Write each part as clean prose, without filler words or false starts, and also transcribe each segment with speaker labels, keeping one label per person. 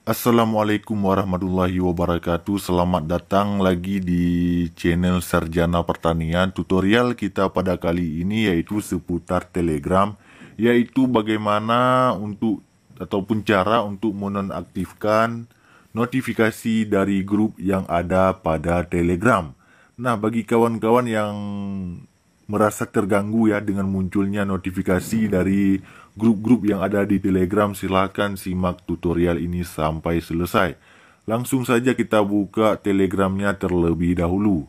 Speaker 1: Assalamualaikum warahmatullahi wabarakatuh. Selamat datang lagi di channel Sarjana Pertanian. Tutorial kita pada kali ini yaitu seputar Telegram, yaitu bagaimana untuk ataupun cara untuk menonaktifkan notifikasi dari grup yang ada pada Telegram. Nah, bagi kawan-kawan yang merasa terganggu ya dengan munculnya notifikasi dari grup-grup yang ada di Telegram, silahkan simak tutorial ini sampai selesai. Langsung saja kita buka Telegramnya terlebih dahulu.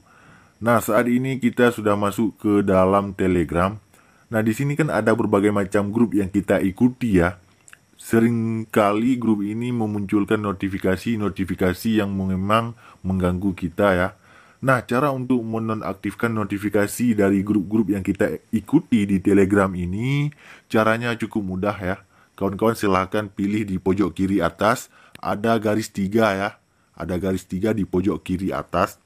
Speaker 1: Nah, saat ini kita sudah masuk ke dalam Telegram. Nah, di sini kan ada berbagai macam grup yang kita ikuti ya. Seringkali grup ini memunculkan notifikasi-notifikasi yang memang mengganggu kita ya. Nah, cara untuk menonaktifkan notifikasi dari grup-grup yang kita ikuti di Telegram ini, caranya cukup mudah ya. Kawan-kawan silahkan pilih di pojok kiri atas, ada garis 3 ya. Ada garis 3 di pojok kiri atas.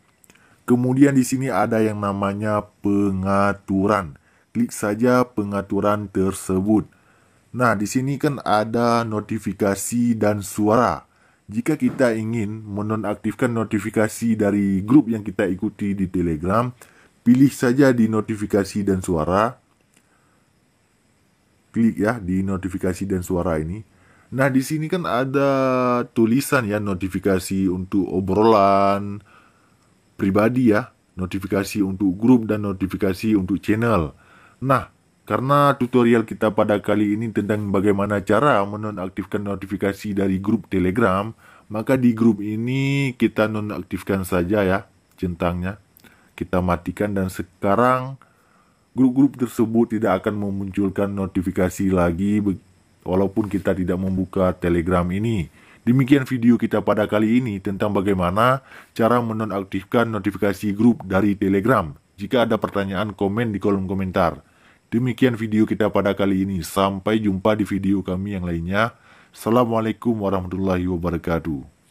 Speaker 1: Kemudian di sini ada yang namanya pengaturan. Klik saja pengaturan tersebut. Nah, di sini kan ada notifikasi dan suara. Jika kita ingin menonaktifkan notifikasi dari grup yang kita ikuti di Telegram, pilih saja di notifikasi dan suara. Klik ya di notifikasi dan suara ini. Nah, di sini kan ada tulisan ya, notifikasi untuk obrolan pribadi ya, notifikasi untuk grup dan notifikasi untuk channel. Nah, karena tutorial kita pada kali ini tentang bagaimana cara menonaktifkan notifikasi dari grup Telegram, maka di grup ini kita nonaktifkan saja ya centangnya. Kita matikan dan sekarang grup-grup tersebut tidak akan memunculkan notifikasi lagi walaupun kita tidak membuka Telegram ini. Demikian video kita pada kali ini tentang bagaimana cara menonaktifkan notifikasi grup dari Telegram. Jika ada pertanyaan, komen di kolom komentar. Demikian video kita pada kali ini. Sampai jumpa di video kami yang lainnya. Assalamualaikum warahmatullahi wabarakatuh.